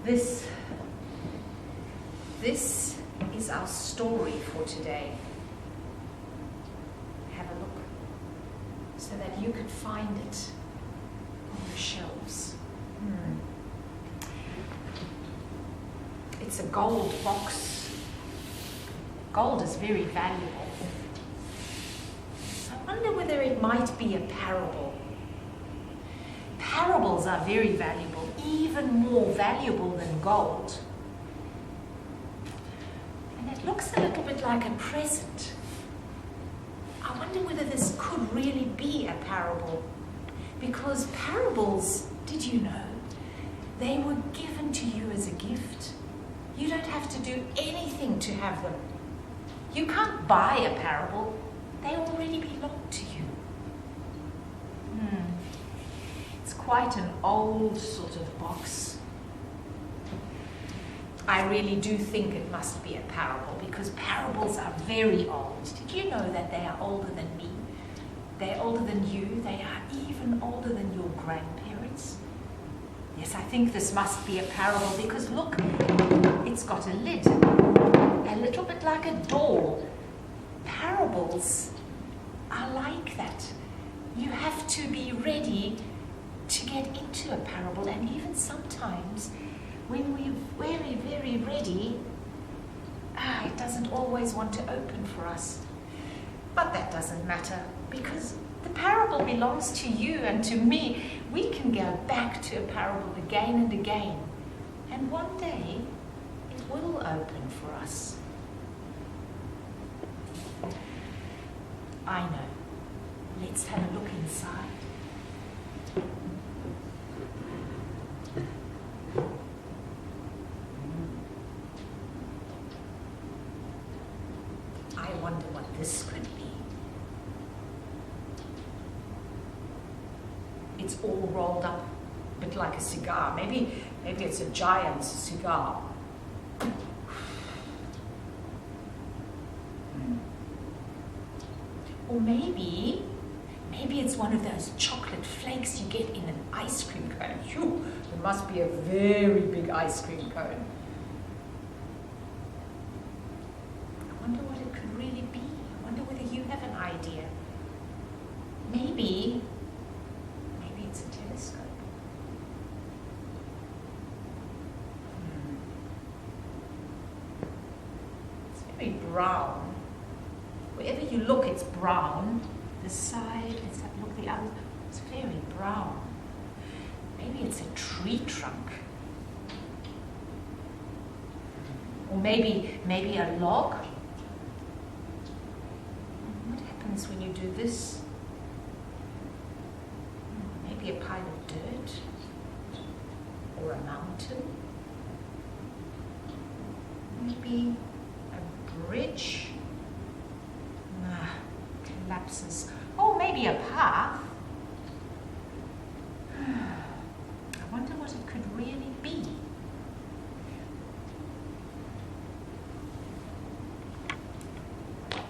This is our story for today. Have a look so that you could find it on the shelves. It's a gold box. Gold is very valuable. So I wonder whether it might be a parable. Parables are very valuable, even more valuable than gold. And it looks a little bit like a present. I wonder whether this could really be a parable. Because parables, did you know, they were given to you as a gift. You don't have to do anything to have them. You can't buy a parable. They already belong to you. It's quite an old sort of box. I really do think it must be a parable because parables are very old. Did you know that they are older than me? They're older than you. They are even older than your grandparents. Yes, I think this must be a parable because look, it's got a lid, a little bit like a door. Parables are like that. You have to be ready to get into a parable, and even sometimes when we're very, very ready, it doesn't always want to open for us. But that doesn't matter because the parable belongs to you and to me. We can go back to a parable again and again, and one day it will open for us. I know. Let's have a look inside. I wonder what this could be. It's all rolled up a bit like a cigar. Maybe it's a giant cigar. Or maybe it's one of those chocolate flakes you get in an ice cream cone. Phew, it must be a very big ice cream cone. I wonder what it could really be. I wonder whether you have an idea. Maybe it's a telescope. It's very brown. Wherever you look, it's brown. This side, let's have a look the other. It's very brown. Maybe it's a tree trunk. Or maybe a log. What happens when you do this? Maybe a pile of dirt. Or a mountain. Maybe a bridge. Collapses. Oh, maybe a path. I wonder what it could really be.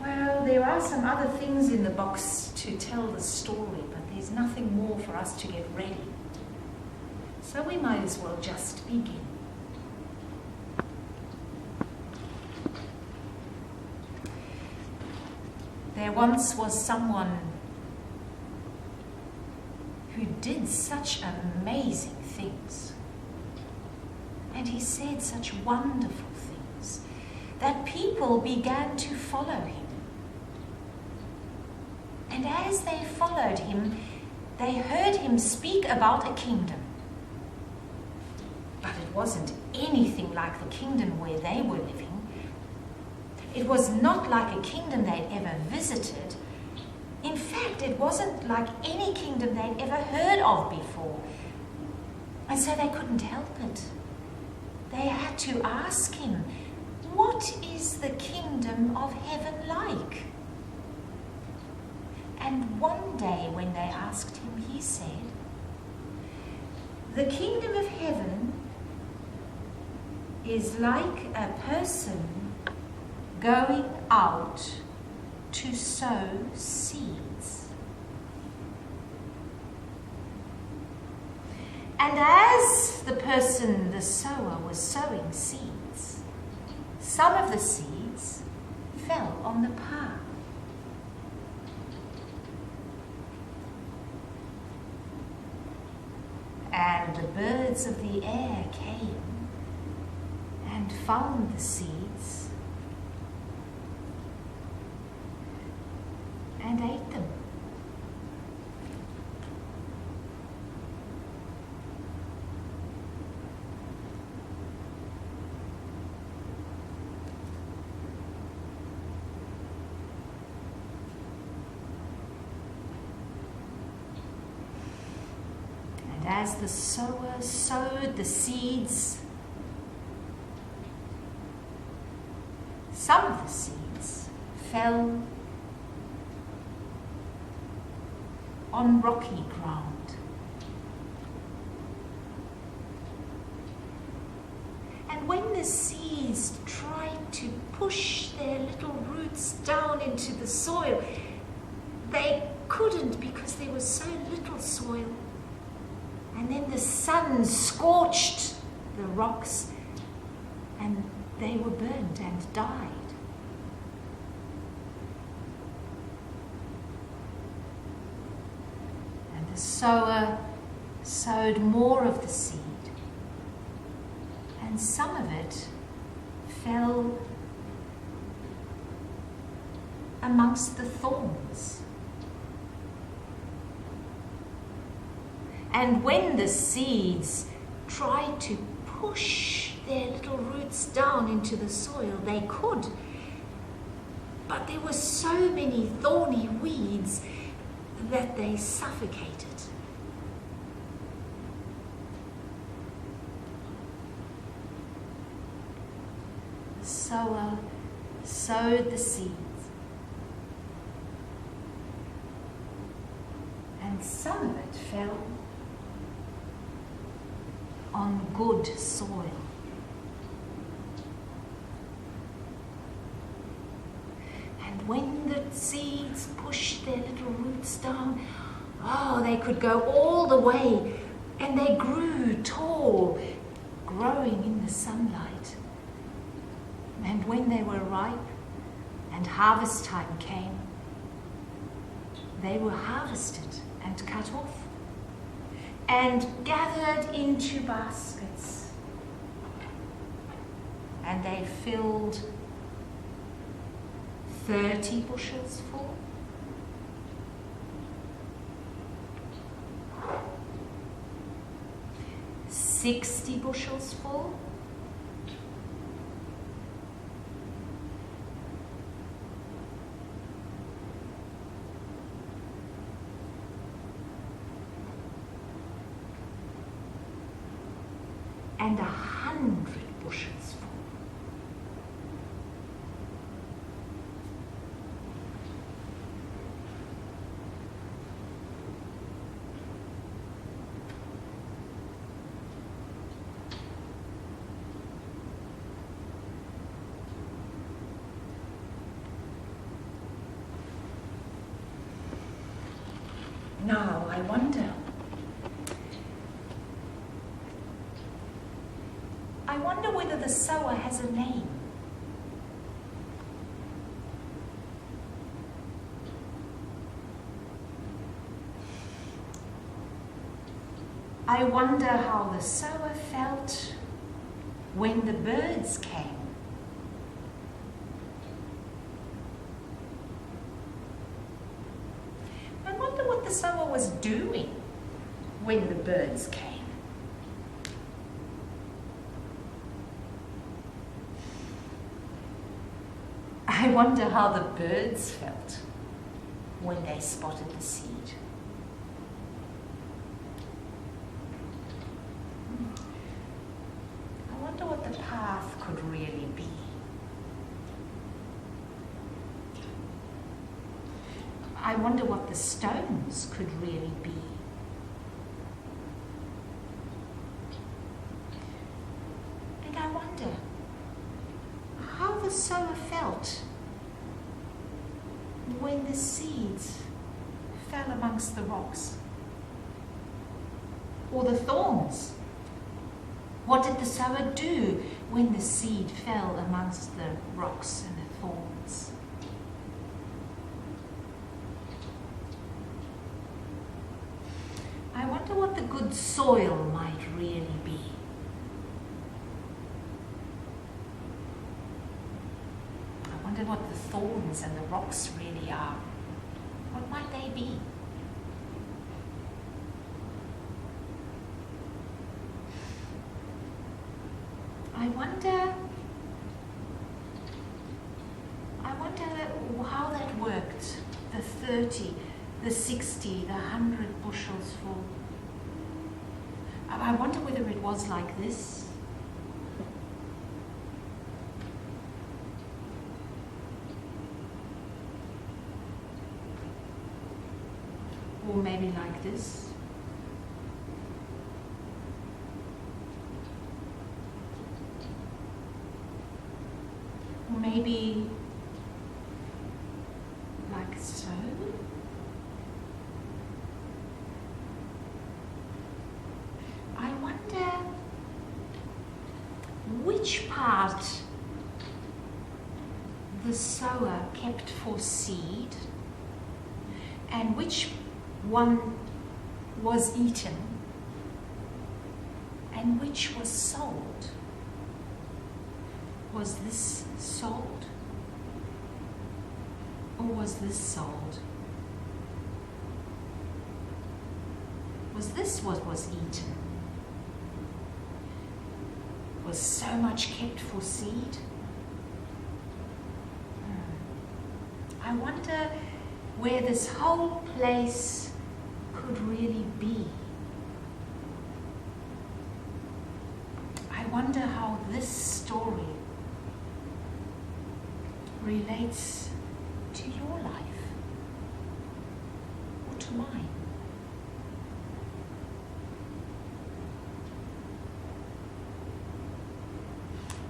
Well, there are some other things in the box to tell the story, but there's nothing more for us to get ready. So we might as well just begin. There once was someone who did such amazing things, and he said such wonderful things that people began to follow him. And as they followed him, they heard him speak about a kingdom. But it wasn't anything like the kingdom where they were living. It was not like a kingdom they'd ever visited. In fact, it wasn't like any kingdom they'd ever heard of before. And so they couldn't help it. They had to ask him, what is the kingdom of heaven like? And one day when they asked him, he said, the kingdom of heaven is like a person going out to sow seeds. And as the person, the sower, was sowing seeds. Some of the seeds fell on the path. And the birds of the air came and found the seeds and ate them. As the sower sowed the seeds, some of the seeds fell on rocky ground. And when the seeds tried to push their little roots down into the soil, they couldn't because there was so little soil. And then the sun scorched the rocks and they were burnt and died. And the sower sowed more of the seed, and some of it fell amongst the thorns. And when the seeds tried to push their little roots down into the soil, they could. But there were so many thorny weeds that they suffocated. The sower sowed the seeds, and some of it fell on good soil. And when the seeds pushed their little roots down, they could go all the way, and they grew tall, growing in the sunlight. And when they were ripe and harvest time came, they were harvested and cut off and gathered into baskets, and they filled 30 bushels full, 60 bushels full, and 100 bushels full. Now I wonder whether the sower has a name. I wonder how the sower felt when the birds came. I wonder what the sower was doing when the birds came. I wonder how the birds felt when they spotted the seed. I wonder what the path could really be. I wonder what the stones could really be. And I wonder how the sower felt when the seeds fell amongst the rocks, or the thorns What did the sower do when the seed fell amongst the rocks and the thorns? I wonder what the good soil might really be. I wonder what the thorns and the rocks really are. What might they be? I wonder how that worked. The 30, the 60, the 100 bushels full. I wonder whether it was like this. Or maybe like this. Or maybe like so. I wonder which part the sower kept for seed and which one was eaten and which was sold. Was this sold? Or was this sold? Was this what was eaten? Was so much kept for seed? I wonder where this whole place could really be. I wonder how this story relates to your life or to mine.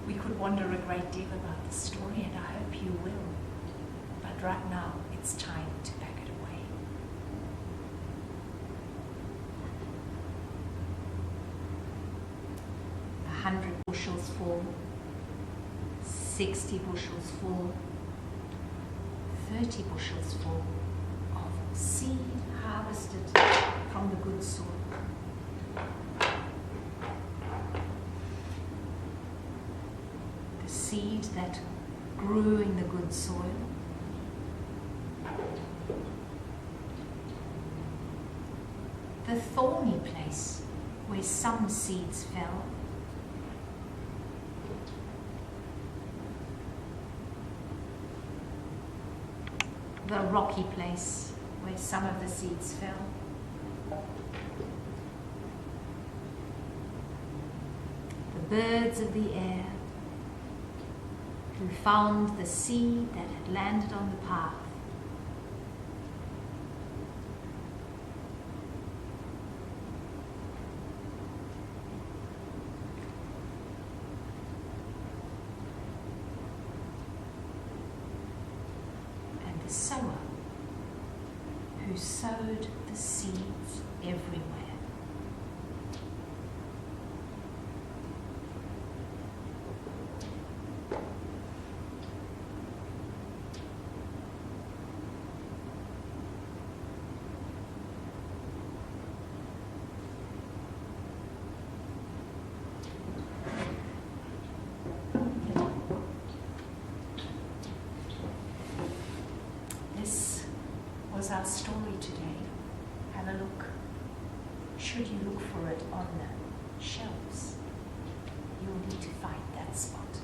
We could wonder a great deal about the story, and I hope you will. But right now, it's time to pack it away. A 100 bushels full, 60 bushels full, 30 bushels full of seed harvested from the good soil. The seed that grew in the good soil. The thorny place where some seeds fell. The rocky place where some of the seeds fell. The birds of the air who found the seed that had landed on the path. And the sower who sowed the seeds everywhere. This was our story today. Have a look. Should you look for it on the shelves, you'll need to find that spot.